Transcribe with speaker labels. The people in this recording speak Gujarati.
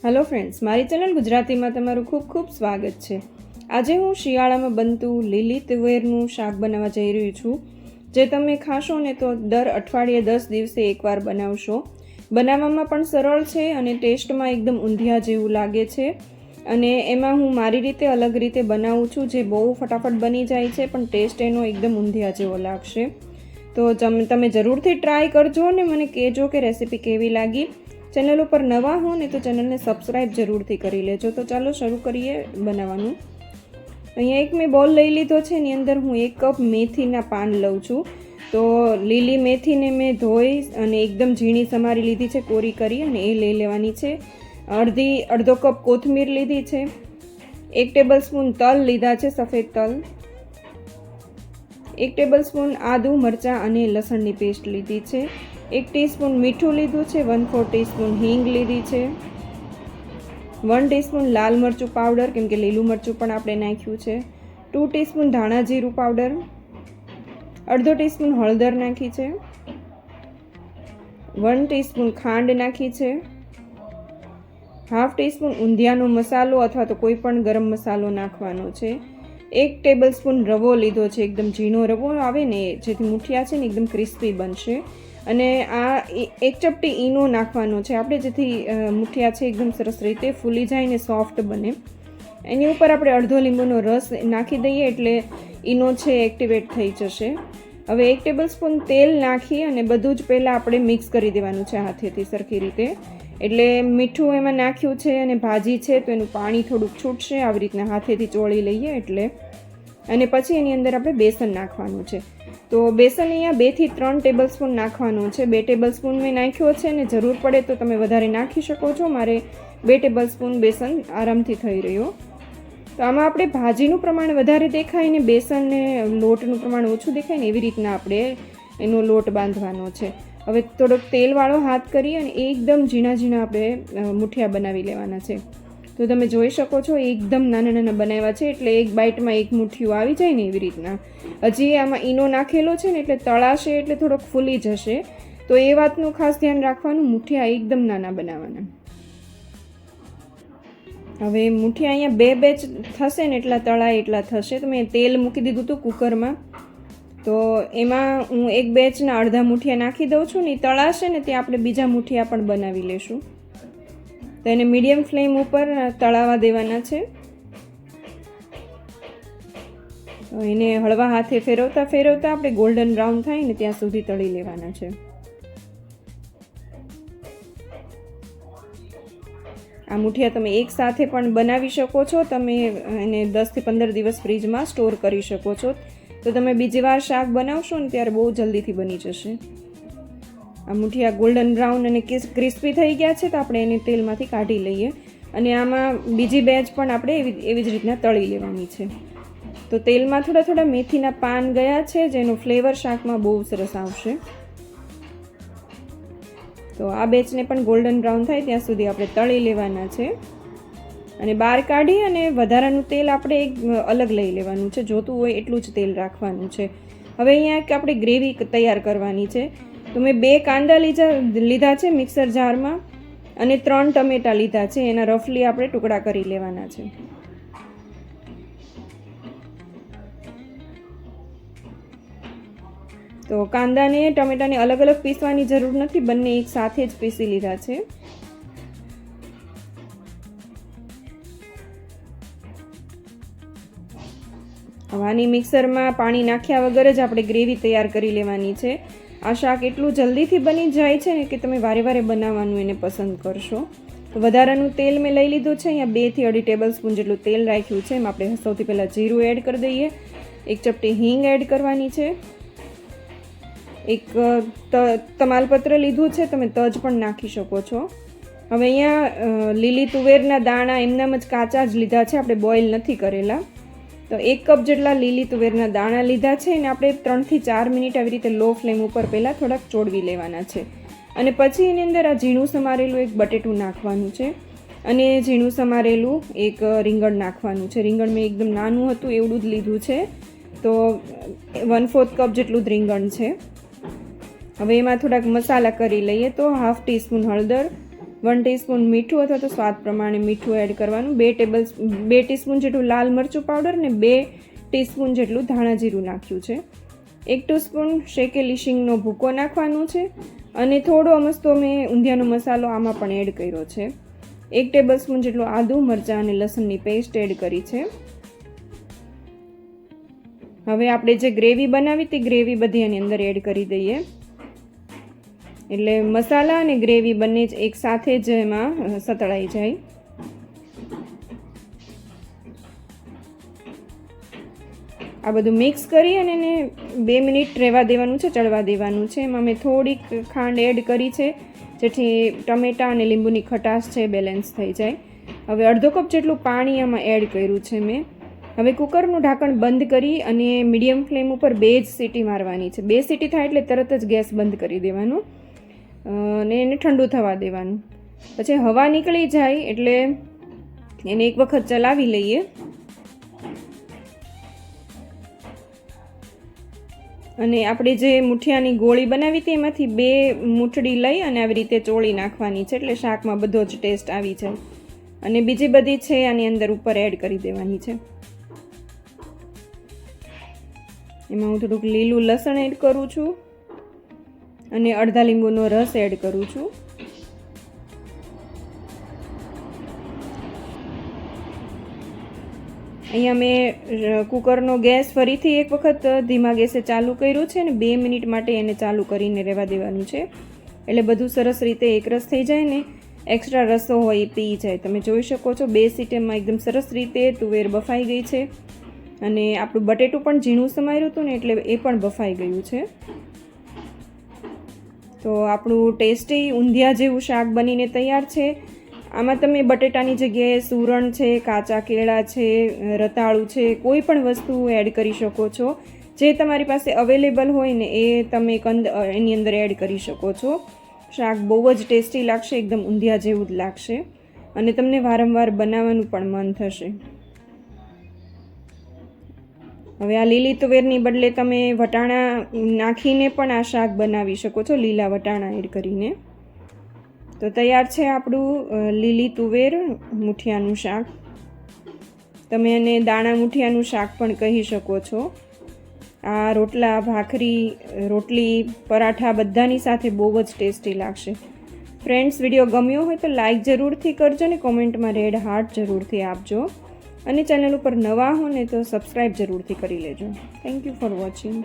Speaker 1: હેલો ફ્રેન્ડ્સ, મારી ચેનલ ગુજરાતીમાં તમારું ખૂબ ખૂબ સ્વાગત છે. આજે હું શિયાળામાં બનતું લીલી તુવેરનું શાક બનાવવા જઈ રહી છું, જે તમે ખાશો ને તો દર અઠવાડિયે 10 દિવસે એકવાર બનાવશો. બનાવવામાં પણ સરળ છે અને ટેસ્ટમાં એકદમ ઊંધિયા જેવું લાગે છે. અને એમાં હું મારી રીતે અલગ રીતે બનાવું છું, જે બહુ ફટાફટ બની જાય છે, પણ ટેસ્ટ એનો એકદમ ઊંધિયા જેવો લાગશે. તો તમે જરૂરથી ટ્રાય કરજો અને મને કહેજો કે રેસીપી કેવી લાગી. ચેનલ ઉપર નવા હો ને તો ચેનલને સબસ્ક્રાઈબ જરૂરથી કરી લેજો. તો ચાલો શરૂ કરીએ બનાવવાનું. અહીંયા એક મેં બોલ લઈ લીધો છે, એની અંદર હું 1 કપ મેથીના પાન લઉં છું. તો લીલી મેથીને મેં ધોઈ અને એકદમ ઝીણી સમારી લીધી છે, કોરી કરી, અને એ લઈ લેવાની છે. અડધો કપ કોથમીર લીધી છે. 1 ટેબલ સ્પૂન તલ લીધા છે, સફેદ તલ. 1 ટેબલ સ્પૂન આદુ, મરચાં અને લસણની પેસ્ટ લીધી છે. 1 ટીસ્પૂન મીઠું લીધું છે. 1/4 ટીસ્પૂન હિંગ લીધી છે. 1 ટીસ્પૂન લાલ મરચું પાવડર, કેમ કે લીલું મરચું પણ આપણે નાખ્યું છે. 2 ટીસ્પૂન ધાણા જીરું પાવડર. અડધો ટીસ્પૂન હળદર નાખી છે. 1 ટીસ્પૂન ખાંડ નાખી છે. હાફ ટીસ્પૂન ઊંધિયાનો મસાલો અથવા તો કોઈ પણ ગરમ મસાલો નાખવાનો છે. 1 ટેબલ સ્પૂન રવો લીધો છે, એકદમ ઝીણો રવો આવે ને, જેથી મુઠિયા છે ને એકદમ ક્રિસ્પી બનશે. અને આ 1 ચપટી ઈનો નાખવાનો છે આપણે, જેથી મુઠિયા છે એકદમ સરસ રીતે ફૂલી જાય ને સોફ્ટ બને. એની ઉપર આપણે અડધો લીંબુનો રસ નાખી દઈએ એટલે ઈનો છે એક્ટિવેટ થઈ જશે. હવે 1 ટેબલ સ્પૂન તેલ નાખી અને બધું જ પહેલાં આપણે મિક્સ કરી દેવાનું છે હાથેથી સરખી રીતે. એટલે મીઠું એમાં નાખ્યું છે અને ભાજી છે તો એનું પાણી થોડુંક છૂટશે, આવી રીતના હાથેથી ચોળી લઈએ એટલે. અને પછી એની અંદર આપણે બેસન નાખવાનું છે. તો બેસન અહીંયા 2 થી 3 ટેબલ સ્પૂન નાખવાનું છે. 2 ટેબલ સ્પૂન મેં નાખ્યો છે અને જરૂર પડે તો તમે વધારે નાખી શકો છો. મારે 2 ટેબલ સ્પૂન બેસન આરામથી થઈ રહ્યો. તો આમાં આપણે ભાજીનું પ્રમાણ વધારે દેખાય ને બેસનને લોટનું પ્રમાણ ઓછું દેખાય ને, એવી રીતના આપણે એનો લોટ બાંધવાનો છે. હવે થોડોક તેલવાળો હાથ કરી અને એકદમ ઝીણા ઝીણા આપણે મુઠિયા બનાવી લેવાના છે. તો તમે જોઈ શકો છો એકદમ નાના નાના બનાવ્યા છે, એટલે એક બાઇટમાં એક મુઠ્ઠીઓ આવી જાય ને એવી રીતના. હજી આમાં ઈનો નાખેલો છે ને એટલે તળાશે એટલે થોડોક ફૂલી જશે. તો એ વાતનું ખાસ ધ્યાન રાખવાનું, મુઠિયા એકદમ નાના બનાવવાના. હવે મુઠિયા અહીંયા 2 બેચ થશે ને એટલા તળાય એટલા થશે. તો મેં તેલ મૂકી દીધું હતું કુકરમાં, તો એમાં હું 1 બેચના અડધા મુઠિયા નાખી દઉં છું ને. તળાશે ને ત્યાં આપણે બીજા મુઠિયા પણ બનાવી લેશું. તો એને મીડિયમ ફ્લેમ ઉપર તળાવા દેવાના છે. તો એને હળવા હાથે ફેરવતા ફેરવતા આપણે ગોલ્ડન બ્રાઉન થાય ને ત્યાં સુધી તળી લેવાના છે. આ મુઠિયા તમે એક સાથે પણ બનાવી શકો છો. તમે એને 10 થી 15 દિવસ ફ્રીજમાં સ્ટોર કરી શકો છો. તો તમે બીજી વાર શાક બનાવશો ને ત્યારે બહુ જલ્દીથી બની જશે. આ મુઠિયા ગોલ્ડન બ્રાઉન અને ક્રિસ્પી થઈ ગયા છે, તો આપણે એને તેલમાંથી કાઢી લઈએ. અને આમાં બીજી બેચ પણ આપણે એવી જ રીતના તળી લેવાની છે. તો તેલમાં થોડા થોડા મેથીના પાન ગયા છે, જેનો ફ્લેવર શાકમાં બહુ સરસ આવશે. તો આ બેચને પણ ગોલ્ડન બ્રાઉન થાય ત્યાં સુધી આપણે તળી લેવાના છે. અને બહાર કાઢી અને વધારાનું તેલ આપણે અલગ લઈ લેવાનું છે. જોતું હોય એટલું જ તેલ રાખવાનું છે. હવે અહીંયા આપણે ગ્રેવી તૈયાર કરવાની છે. તો મેં 2 કાંદા લીધા છે મિક્સર જારમાં, અને 3 ટમેટાં લીધા છે. એના રફલી આપણે ટુકડા કરી લેવાના છે. તો કાંદાને ટમેટાને અલગ અલગ પીસવાની જરૂર નથી, બંને એક સાથે જ પીસી લીધા છે. આની મિક્સરમાં પાણી નાખ્યા વગર જ આપણે ગ્રેવી તૈયાર કરી લેવાની છે. આ શાક એટલું જલ્દીથી બની જાય છે ને કે તમે વારે વારે બનાવવાનું એને પસંદ કરશો. તો વધારાનું તેલ મેં લઈ લીધું છે. અહીંયા 2 થી 2.5 ટેબલ સ્પૂન જેટલું તેલ રાખ્યું છે. એમાં આપણે સૌથી પહેલાં જીરું એડ કરી દઈએ. 1 ચપટી હિંગ એડ કરવાની છે. 1 તમાલપત્ર લીધું છે, તમે તજ પણ નાખી શકો છો. હવે અહીંયા લીલી તુવેરના દાણા એમનામ જ કાચા જ લીધા છે, આપણે બોઇલ નથી કરેલા. તો 1 કપ જેટલા લીલી તુવેરના દાણા લીધા છે અને આપણે 3 થી 4 મિનિટ આવી રીતે લો ફ્લેમ ઉપર પહેલાં થોડાક ચોળવી લેવાના છે. અને પછી એની અંદર આ ઝીણું સમારેલું 1 બટેટું નાખવાનું છે. અને ઝીણું સમારેલું 1 રીંગણ નાખવાનું છે. રીંગણ મેં એકદમ નાનું હતું એવડું જ લીધું છે. તો 1/4 કપ જેટલું જ રીંગણ છે. હવે એમાં થોડાક મસાલા કરી લઈએ. તો હાફ ટીસ્પૂન હળદર, 1 ટીસ્પૂન મીઠું અથવા તો સ્વાદ પ્રમાણે મીઠું એડ કરવાનું, 2 ટીસ્પૂન જેટલું લાલ મરચું પાવડર ને 2 ટીસ્પૂન જેટલું ધાણા જીરું નાખ્યું છે. 1 ટીસ્પૂન શેકેલી શીંગનો ભૂકો નાખવાનો છે અને થોડો અમસ્તો મેં ઊંધિયાનો મસાલો આમાં પણ એડ કર્યો છે. 1 ટેબલસ્પૂન જેટલું આદું, મરચાં અને લસણની પેસ્ટ એડ કરી છે. હવે આપણે જે ગ્રેવી બનાવી તે ગ્રેવી બધી એની અંદર એડ કરી દઈએ, એટલે મસાલા અને ગ્રેવી બંને જ એક સાથે જ એમાં સતળાઈ જાય. આ બધું મિક્સ કરી અને એને 2 મિનિટ રહેવા દેવાનું છે, ચડવા દેવાનું છે. એમાં મેં થોડીક ખાંડ એડ કરી છે જેથી ટમેટાં અને લીંબુની ખટાશ છે બેલેન્સ થઈ જાય. હવે અડધો કપ જેટલું પાણી આમાં એડ કર્યું છે મેં. હવે કુકરનું ઢાંકણ બંધ કરી અને મીડિયમ ફ્લેમ ઉપર 2 જ સીટી મારવાની છે. 2 સીટી થાય એટલે તરત જ ગેસ બંધ કરી દેવાનું અને એને ઠંડુ થવા દેવાનું. પછી હવા નીકળી જાય એટલે એને એક વખત ચલાવી લઈએ અને આપણે જે મુઠિયાની ગોળી બનાવી હતી એમાંથી 2 મૂઠડી લઈ અને આવી રીતે ચોળી નાખવાની છે, એટલે શાકમાં બધો જ ટેસ્ટ આવી જાય. અને બીજી બધી છે આની અંદર ઉપર એડ કરી દેવાની છે. એમાં હું થોડુંક લીલું લસણ એડ કરું છું અને અડધા લીંબુનો રસ એડ કરું છું. અહીંયા મેં કુકરનો ગેસ ફરીથી એક વખત ધીમા ગેસે ચાલુ કર્યું છે અને 2 મિનિટ માટે એને ચાલુ કરીને રહેવા દેવાનું છે, એટલે બધું સરસ રીતે એકરસ થઈ જાય ને એક્સ્ટ્રા રસો હોય એ પી જાય. તમે જોઈ શકો છો 2 સીટીમાં એકદમ સરસ રીતે તુવેર બફાઈ ગઈ છે અને આપણું બટેટું પણ ઝીણું સમાર્યું હતું ને એટલે એ પણ બફાઈ ગયું છે. તો આપણું ટેસ્ટી ઊંધિયા જેવું શાક બનીને તૈયાર છે. આમાં તમે બટેટાની જગ્યાએ સૂરણ છે, કાચા કેળા છે, રતાળું છે, કોઈ પણ વસ્તુ એડ કરી શકો છો. જે તમારી પાસે અવેલેબલ હોય ને એ તમે એની અંદર એડ કરી શકો છો. શાક બહુ જ ટેસ્ટી લાગશે, એકદમ ઊંધિયા જેવું જ લાગશે અને તમને વારંવાર બનાવવાનું પણ મન થશે. હવે આ લીલી તુવેરની બદલે તમે વટાણા નાખીને પણ આ શાક બનાવી શકો છો, લીલા વટાણા એડ કરીને. તો તૈયાર છે આપણું લીલી તુવેર મુઠિયાનું શાક. તમે એને દાણા મુઠિયાનું શાક પણ કહી શકો છો. આ રોટલા, ભાખરી, રોટલી, પરાઠા બધાની સાથે બહુ જ ટેસ્ટી લાગશે. ફ્રેન્ડ્સ, વિડીયો ગમ્યો હોય તો લાઈક જરૂરથી કરજો ને કોમેન્ટમાં રેડ હાર્ટ જરૂરથી આપજો અને ચેનલ ઉપર નવા હો ને તો સબસ્ક્રાઈબ જરૂરથી કરી લેજો. Thank you for watching.